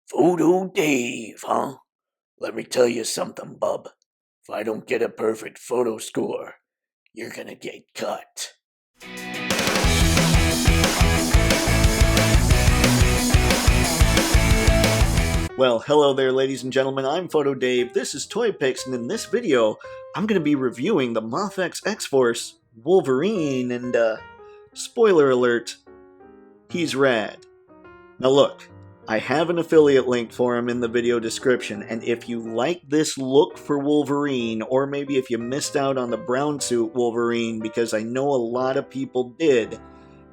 Photo Dave, huh? Let me tell you something, bub. If I don't get a perfect photo score, you're gonna get cut. Well, hello there, ladies and gentlemen. I'm Photo Dave. This is Toypixx, and in this video, I'm going to be reviewing the Mafex X-Force Wolverine, and spoiler alert, he's rad. Now look, I have an affiliate link for him in the video description, and if you like this look for Wolverine, or maybe if you missed out on the brown suit Wolverine, because I know a lot of people did,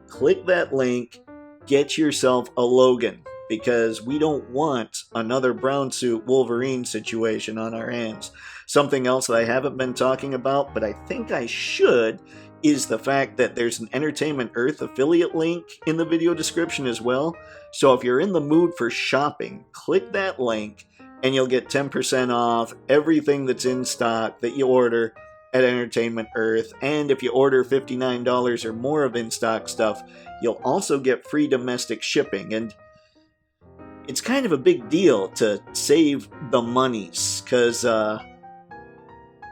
click that link, get yourself a Logan, because we don't want another brown suit Wolverine situation on our hands. Something else that I haven't been talking about, but I think I should, is the fact that there's an Entertainment Earth affiliate link in the video description as well. So if you're in the mood for shopping, click that link and you'll get 10% off everything that's in stock that you order at Entertainment Earth. And if you order $59 or more of in-stock stuff, you'll also get free domestic shipping. And it's kind of a big deal to save the monies, because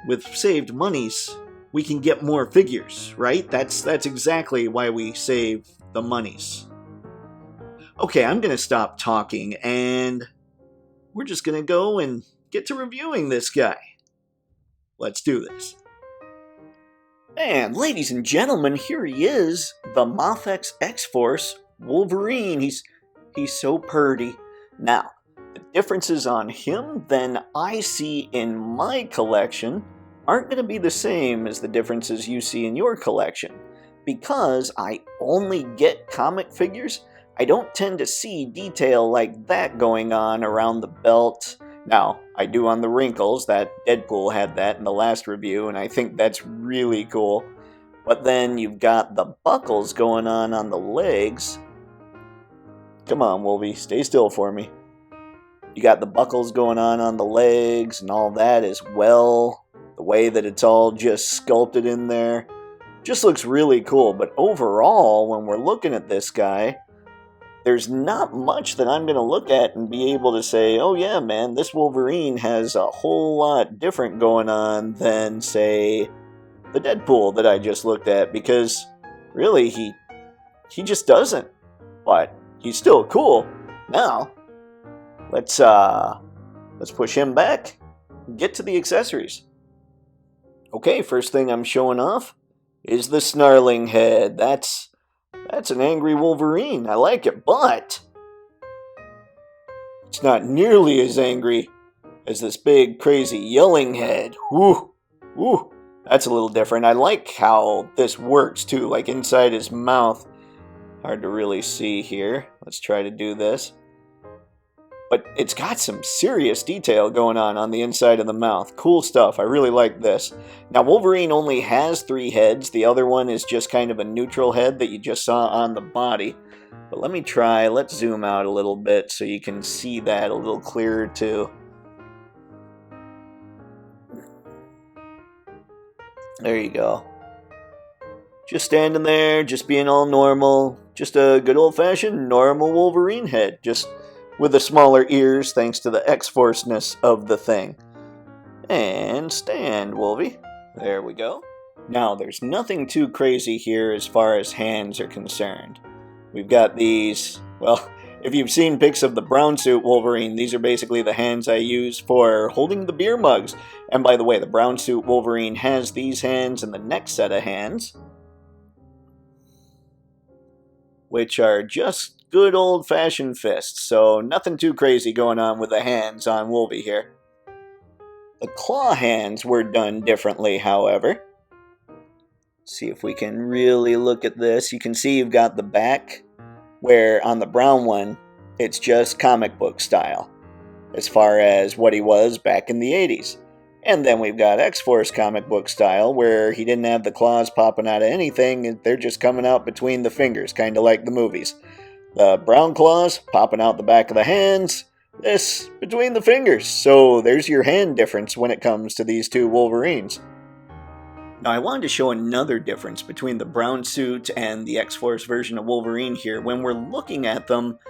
with saved monies, we can get more figures, right? That's exactly why we save the monies. Okay, I'm going to stop talking, and we're just going to go and get to reviewing this guy. Let's do this. And ladies and gentlemen, here he is, the Mafex X-Force Wolverine. He's so purty. Now, the differences on him than I see in my collection aren't going to be the same as the differences you see in your collection. Because I only get comic figures, I don't tend to see detail like that going on around the belt. Now, I do on the wrinkles. That Deadpool had that in the last review, and I think that's really cool. But then you've got the buckles going on the legs. Come on, Wolvie, stay still for me. You got the buckles going on the legs and all that as well. The way that it's all just sculpted in there just looks really cool. But overall, when we're looking at this guy, there's not much that I'm going to look at and be able to say, oh yeah, man, this Wolverine has a whole lot different going on than, say, the Deadpool that I just looked at. Because, really, he just doesn't. But he's still cool. Now, let's push him back and get to the accessories. Okay, first thing I'm showing off is the snarling head. That's an angry Wolverine. I like it, but it's not nearly as angry as this big, crazy, yelling head. Woo! Woo! That's a little different. I like how this works, too, like inside his mouth. Hard to really see here. Let's try to do this. But it's got some serious detail going on the inside of the mouth. Cool stuff. I really like this. Now, Wolverine only has 3 heads. The other one is just kind of a neutral head that you just saw on the body. But let me try. Let's zoom out a little bit so you can see that a little clearer too. There you go. Just standing there, just being all normal. Just a good old-fashioned normal Wolverine head. Just with the smaller ears thanks to the X-Force-ness of the thing. And stand, Wolvie. There we go. Now, there's nothing too crazy here as far as hands are concerned. We've got these, well, if you've seen pics of the brown suit Wolverine, these are basically the hands I use for holding the beer mugs. And by the way, the brown suit Wolverine has these hands and the next set of hands, which are just good old-fashioned fists, so nothing too crazy going on with the hands on Wolvie here. The claw hands were done differently, however. Let's see if we can really look at this. You can see you've got the back, where on the brown one, it's just comic book style, as far as what he was back in the 80s. And then we've got X-Force comic book style, where he didn't have the claws popping out of anything, they're just coming out between the fingers, kind of like the movies. The brown claws popping out the back of the hands, this between the fingers. So there's your hand difference when it comes to these two Wolverines. Now I wanted to show another difference between the brown suit and the X-Force version of Wolverine here. When we're looking at them,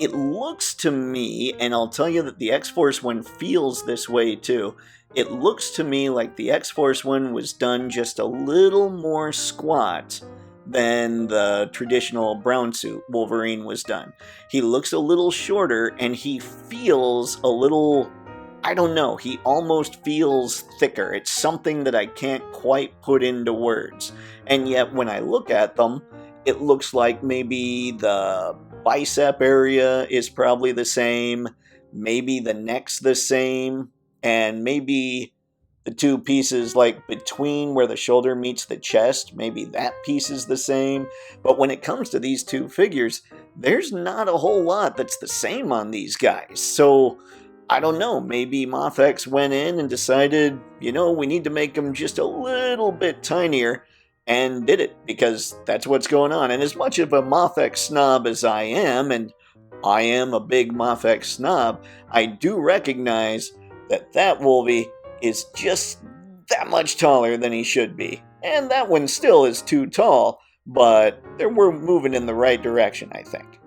It looks to me, and I'll tell you that the X-Force one feels this way too, it looks to me like the X-Force one was done just a little more squat than the traditional brown suit Wolverine was done. He looks a little shorter, and he feels a little, I don't know, he almost feels thicker. It's something that I can't quite put into words. And yet when I look at them, it looks like maybe the bicep area is probably the same, maybe the neck's the same, and maybe the two pieces like between where the shoulder meets the chest, maybe that piece is the same. But when it comes to these two figures, there's not a whole lot that's the same on these guys. So I don't know, maybe Mafex went in and decided, we need to make them just a little bit tinier, and did it, because that's what's going on. And as much of a Mafex snob as I am, and I am a big Mafex snob, I do recognize that Wolvie is just that much taller than he should be. And that one still is too tall, but we're moving in the right direction, I think.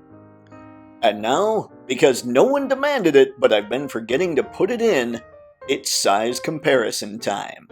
And now, because no one demanded it, but I've been forgetting to put it in, it's size comparison time.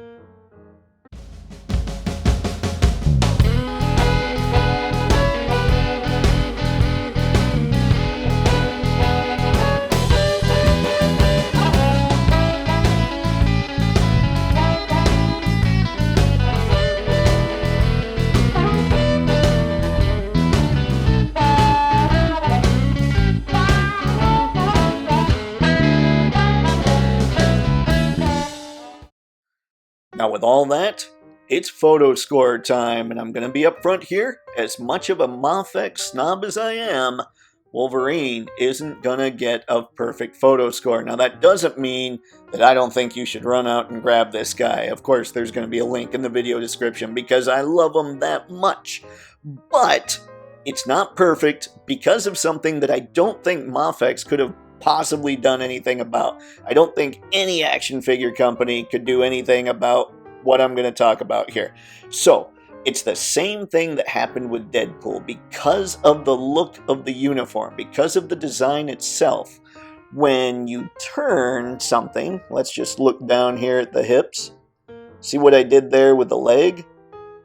Now with all that, it's photo score time, and I'm going to be upfront here. As much of a Mafex snob as I am, Wolverine isn't going to get a perfect photo score. Now that doesn't mean that I don't think you should run out and grab this guy. Of course, there's going to be a link in the video description because I love him that much. But it's not perfect because of something that I don't think Mafex could have possibly done anything about. I don't think any action figure company could do anything about what I'm going to talk about here. So, it's the same thing that happened with Deadpool. Because of the look of the uniform, because of the design itself, when you turn something, let's just look down here at the hips, see what I did there with the leg,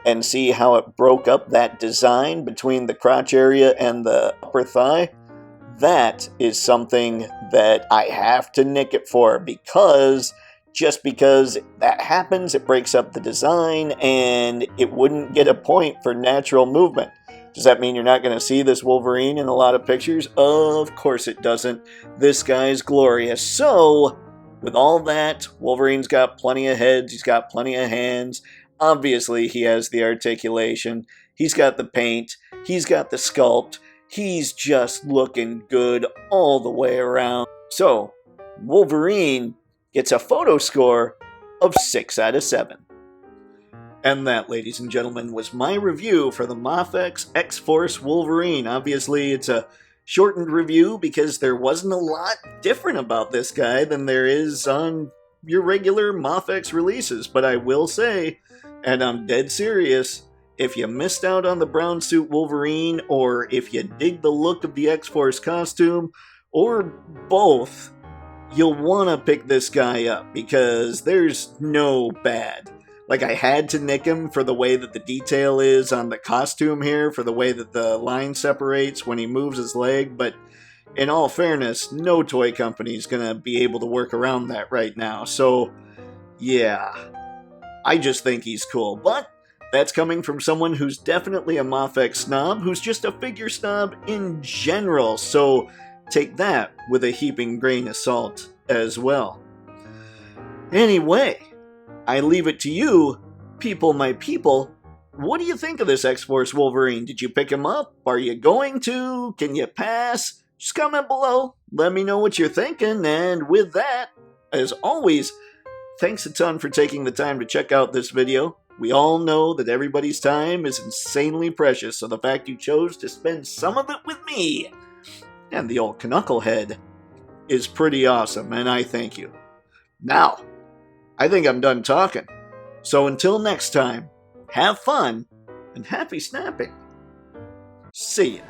and see how it broke up that design between the crotch area and the upper thigh? That is something that I have to nick it for, because just because that happens, it breaks up the design and it wouldn't get a point for natural movement. Does that mean you're not going to see this Wolverine in a lot of pictures? Of course it doesn't. This guy's glorious. So, with all that, Wolverine's got plenty of heads, he's got plenty of hands. Obviously, he has the articulation, he's got the paint, he's got the sculpt. He's just looking good all the way around. So, Wolverine gets a photo score of 6 out of 7. And that, ladies and gentlemen, was my review for the Mafex X-Force Wolverine. Obviously, it's a shortened review because there wasn't a lot different about this guy than there is on your regular Mafex releases. But I will say, and I'm dead serious, if you missed out on the brown suit Wolverine, or if you dig the look of the X-Force costume, or both, you'll want to pick this guy up, because there's no bad. Like, I had to nick him for the way that the detail is on the costume here, for the way that the line separates when he moves his leg, but in all fairness, no toy company is going to be able to work around that right now. So, yeah, I just think he's cool. But that's coming from someone who's definitely a Mafex snob, who's just a figure snob in general, so take that with a heaping grain of salt as well. Anyway, I leave it to you, people my people. What do you think of this X-Force Wolverine? Did you pick him up? Are you going to? Can you pass? Just comment below, let me know what you're thinking, and with that, as always, thanks a ton for taking the time to check out this video. We all know that everybody's time is insanely precious, so the fact you chose to spend some of it with me and the old canucklehead is pretty awesome, and I thank you. Now, I think I'm done talking. So until next time, have fun and happy snapping. See ya.